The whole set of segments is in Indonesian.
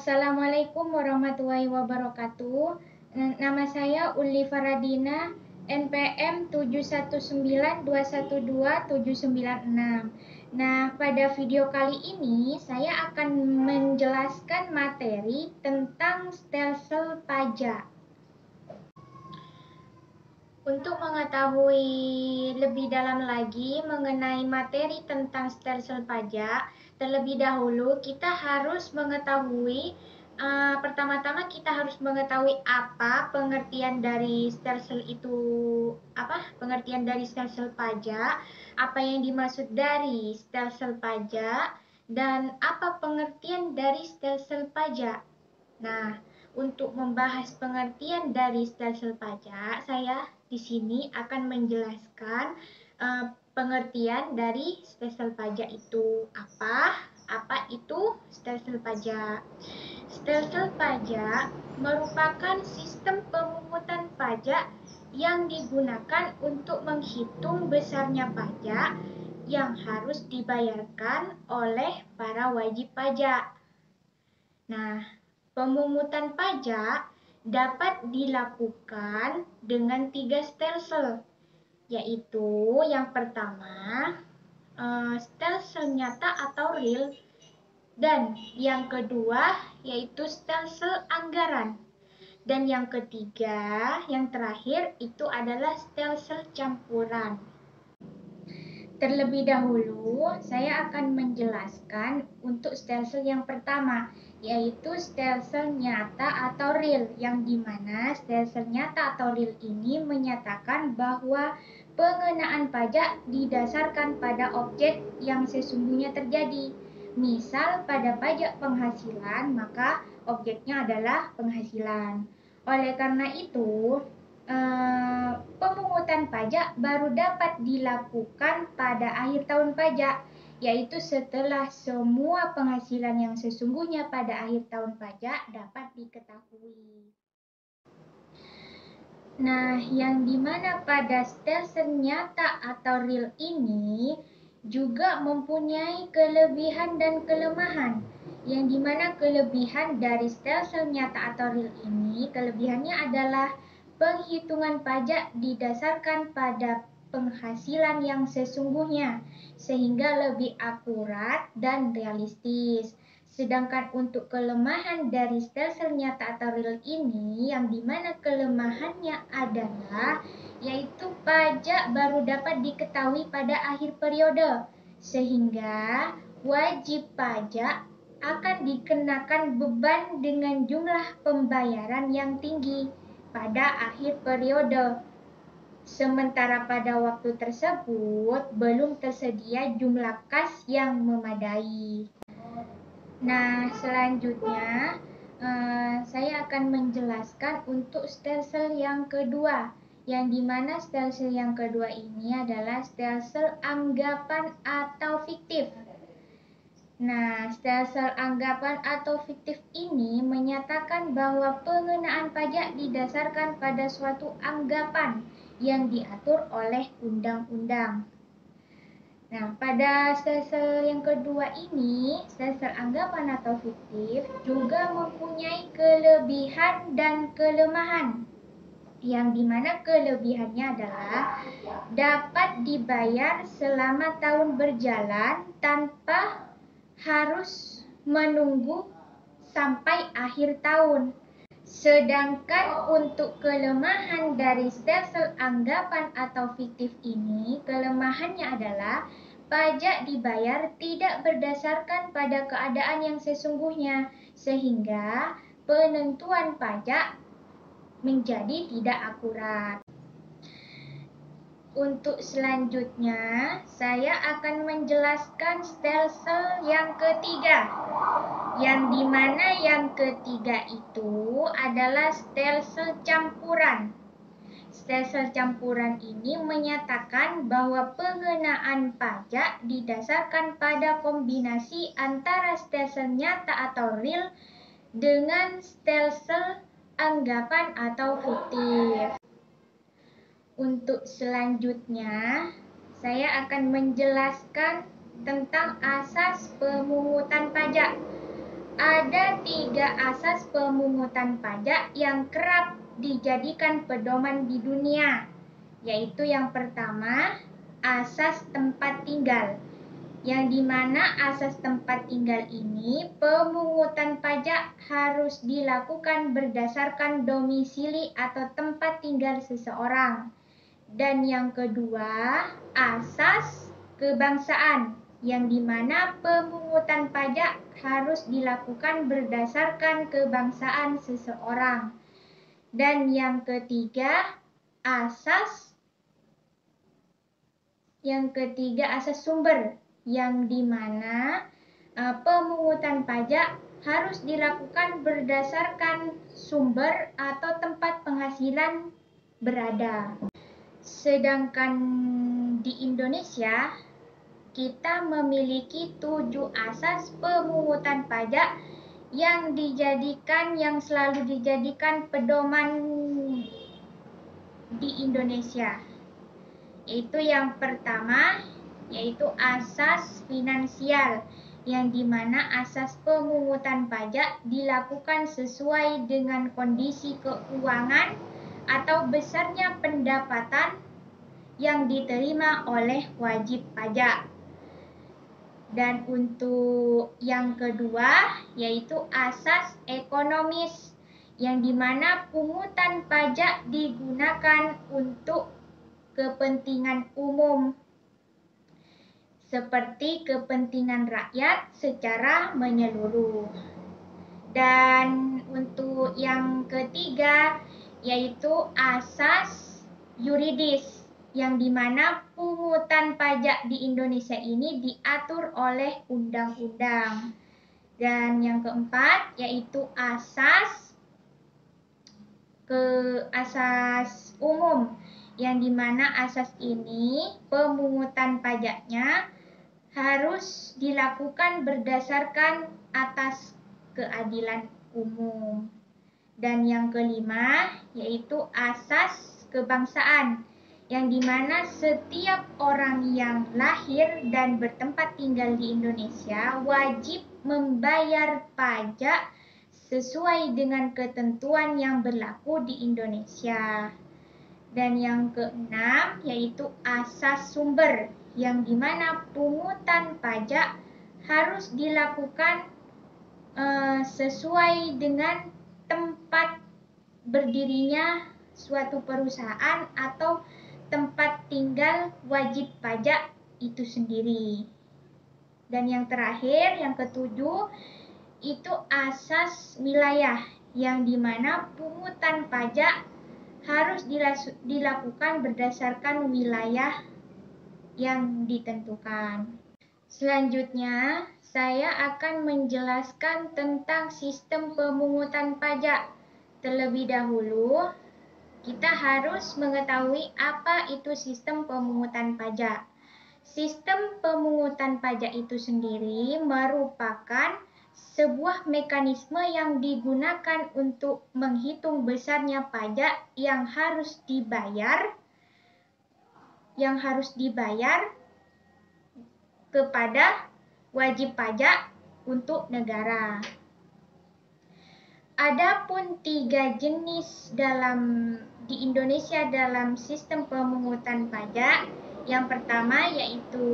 Assalamualaikum warahmatullahi wabarakatuh. Nama saya Uli Faradina, NPM 719212796. Nah, pada video kali ini saya akan menjelaskan materi tentang stelsel pajak. Untuk mengetahui lebih dalam lagi mengenai materi tentang stelsel pajak, terlebih dahulu kita harus mengetahui pertama-tama kita harus mengetahui apa pengertian dari stelsel itu, pengertian dari stelsel pajak, apa yang dimaksud dari stelsel pajak, dan apa pengertian dari stelsel pajak. Nah, untuk membahas pengertian dari stelsel pajak, saya di sini akan menjelaskan pengertian dari stelsel pajak itu apa? Apa itu stelsel pajak? Stelsel pajak merupakan sistem pemungutan pajak yang digunakan untuk menghitung besarnya pajak yang harus dibayarkan oleh para wajib pajak. Nah, pemungutan pajak dapat dilakukan dengan 3 stelsel, yaitu yang pertama stelsel nyata atau real, dan yang kedua yaitu stelsel anggaran, dan yang ketiga, yang terakhir itu adalah stelsel campuran. Terlebih dahulu, saya akan menjelaskan untuk stelsel yang pertama, yaitu stelsel nyata atau real, yang dimana stelsel nyata atau real ini menyatakan bahwa pengenaan pajak didasarkan pada objek yang sesungguhnya terjadi. Misal pada pajak penghasilan, maka objeknya adalah penghasilan. Oleh karena itu, pemungutan pajak baru dapat dilakukan pada akhir tahun pajak, yaitu setelah semua penghasilan yang sesungguhnya pada akhir tahun pajak dapat diketahui. Nah, yang dimana pada stelsel nyata atau real ini juga mempunyai kelebihan dan kelemahan. Yang dimana kelebihan dari stelsel nyata atau real ini, kelebihannya adalah penghitungan pajak didasarkan pada penghasilan yang sesungguhnya, sehingga lebih akurat dan realistis. Sedangkan untuk kelemahan dari stelsel nyata atau real ini, yang dimana kelemahannya adalah yaitu pajak baru dapat diketahui pada akhir periode, sehingga wajib pajak akan dikenakan beban dengan jumlah pembayaran yang tinggi pada akhir periode. Sementara pada waktu tersebut belum tersedia jumlah kas yang memadai. Nah, selanjutnya saya akan menjelaskan untuk stelsel yang kedua, yang dimana stelsel yang kedua ini adalah stelsel anggapan atau fiktif. Nah, stelsel anggapan atau fiktif ini menyatakan bahwa pengenaan pajak didasarkan pada suatu anggapan yang diatur oleh undang-undang. Nah, pada stelsel yang kedua ini, stelsel anggapan atau fiktif juga mempunyai kelebihan dan kelemahan. Yang dimana kelebihannya adalah dapat dibayar selama tahun berjalan tanpa harus menunggu sampai akhir tahun. Sedangkan untuk kelemahan dari stelsel anggapan atau fiktif ini, kelemahannya adalah pajak dibayar tidak berdasarkan pada keadaan yang sesungguhnya, sehingga penentuan pajak menjadi tidak akurat. Untuk selanjutnya, saya akan menjelaskan stelsel yang ketiga, yang dimana yang ketiga itu adalah stelsel campuran. Stelsel campuran ini menyatakan bahwa pengenaan pajak didasarkan pada kombinasi antara stelsel nyata atau real dengan stelsel anggapan atau fiktif. Untuk selanjutnya, saya akan menjelaskan tentang asas pemungutan pajak. Ada 3 asas pemungutan pajak yang kerap dijadikan pedoman di dunia, yaitu yang pertama, asas tempat tinggal, yang dimana asas tempat tinggal ini pemungutan pajak harus dilakukan berdasarkan domisili atau tempat tinggal seseorang. Dan yang kedua, asas kebangsaan, yang dimana pemungutan pajak harus dilakukan berdasarkan kebangsaan seseorang. Dan yang ketiga, asas sumber, yang dimana pemungutan pajak harus dilakukan berdasarkan sumber atau tempat penghasilan berada. Sedangkan di Indonesia, kita memiliki 7 asas pemungutan pajak yang selalu dijadikan pedoman di Indonesia. Yaitu yang pertama, yaitu asas finansial, yang dimana asas pemungutan pajak dilakukan sesuai dengan kondisi keuangan atau besarnya pendapatan yang diterima oleh wajib pajak. Dan untuk yang kedua, yaitu asas ekonomis, yang dimana pungutan pajak digunakan untuk kepentingan umum, seperti kepentingan rakyat secara menyeluruh. Dan untuk yang ketiga, yaitu asas yuridis, yang dimana pungutan pajak di Indonesia ini diatur oleh undang-undang. Dan yang keempat, yaitu asas umum, yang dimana asas ini pemungutan pajaknya harus dilakukan berdasarkan atas keadilan umum. Dan yang kelima, yaitu asas kebangsaan, yang dimana setiap orang yang lahir dan bertempat tinggal di Indonesia wajib membayar pajak sesuai dengan ketentuan yang berlaku di Indonesia. Dan yang keenam, yaitu asas sumber, yang dimana pungutan pajak harus dilakukan sesuai dengan tempat berdirinya suatu perusahaan atau tempat tinggal wajib pajak itu sendiri. Dan yang terakhir, yang ketujuh, itu asas wilayah, yang dimana pungutan pajak harus dilakukan berdasarkan wilayah yang ditentukan. Selanjutnya, saya akan menjelaskan tentang sistem pemungutan pajak. Terlebih dahulu, kita harus mengetahui apa itu sistem pemungutan pajak. Sistem pemungutan pajak itu sendiri merupakan sebuah mekanisme yang digunakan untuk menghitung besarnya pajak yang harus dibayar kepada wajib pajak untuk negara. Adapun 3 jenis di Indonesia dalam sistem pemungutan pajak. Yang pertama yaitu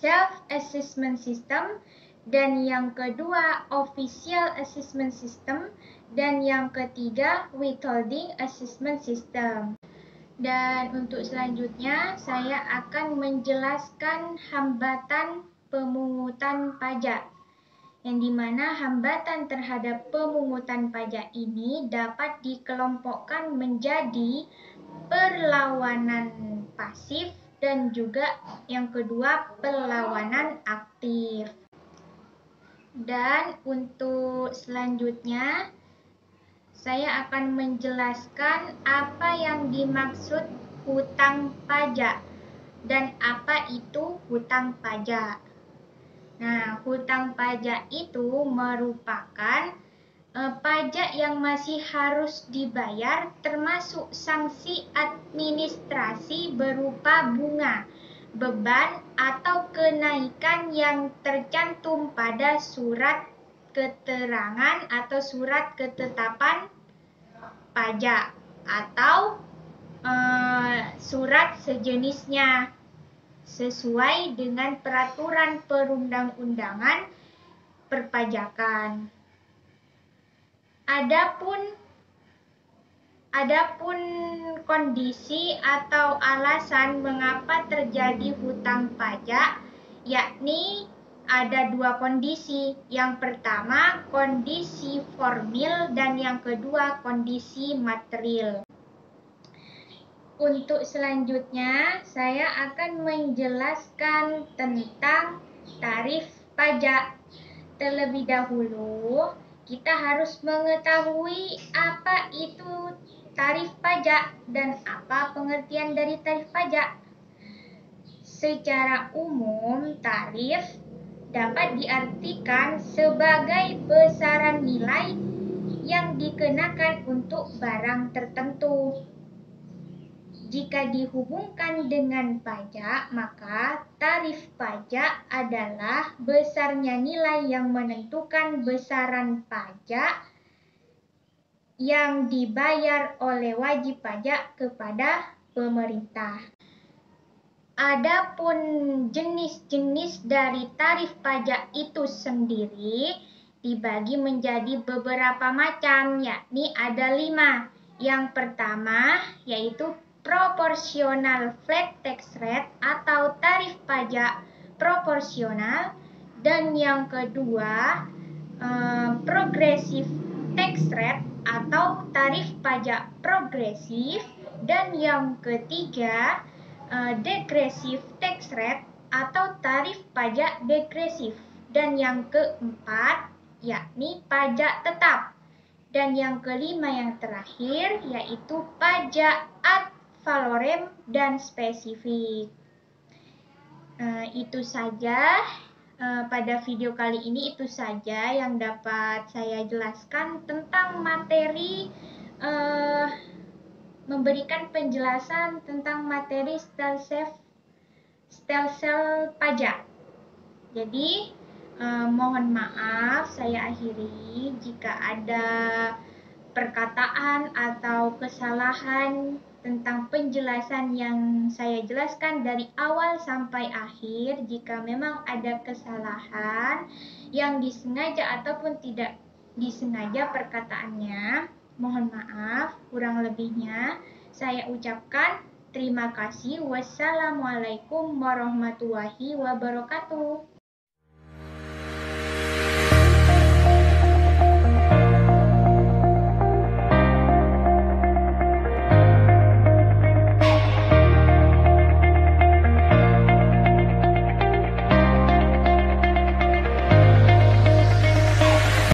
self-assessment system, dan yang kedua official assessment system, dan yang ketiga withholding assessment system. Dan untuk selanjutnya saya akan menjelaskan hambatan pemungutan pajak, yang dimana hambatan terhadap pemungutan pajak ini dapat dikelompokkan menjadi perlawanan pasif dan juga yang kedua perlawanan aktif. Dan untuk selanjutnya saya akan menjelaskan apa yang dimaksud hutang pajak dan apa itu hutang pajak. Nah, hutang pajak itu merupakan pajak yang masih harus dibayar, termasuk sanksi administrasi berupa bunga beban atau kenaikan yang tercantum pada surat keterangan atau surat ketetapan pajak atau surat sejenisnya sesuai dengan peraturan perundang-undangan perpajakan. Adapun kondisi atau alasan mengapa terjadi hutang pajak, yakni ada dua kondisi. Yang pertama, kondisi formil, dan yang kedua, kondisi material. Untuk selanjutnya, saya akan menjelaskan tentang tarif pajak. Terlebih dahulu, kita harus mengetahui apa itu tarif pajak dan apa pengertian dari tarif pajak. Secara umum, tarif dapat diartikan sebagai besaran nilai yang dikenakan untuk barang tertentu. Jika dihubungkan dengan pajak, maka tarif pajak adalah besarnya nilai yang menentukan besaran pajak yang dibayar oleh wajib pajak kepada pemerintah. Adapun jenis-jenis dari tarif pajak itu sendiri dibagi menjadi beberapa macam, yakni ada 5. Yang pertama yaitu proporsional flat tax rate atau tarif pajak proporsional, dan yang kedua progressive tax rate atau tarif pajak progresif, dan yang ketiga degressive tax rate atau tarif pajak degresif, dan yang keempat yakni pajak tetap, dan yang kelima yang terakhir yaitu pajak ad valorem dan spesifik. Itu saja pada video kali ini, itu saja yang dapat saya jelaskan tentang materi memberikan penjelasan tentang materi stelsel pajak. Jadi mohon maaf, saya akhiri jika ada perkataan atau kesalahan tentang penjelasan yang saya jelaskan dari awal sampai akhir. Jika memang ada kesalahan yang disengaja ataupun tidak disengaja perkataannya, mohon maaf. Kurang lebihnya saya ucapkan terima kasih. Wassalamualaikum warahmatullahi wabarakatuh.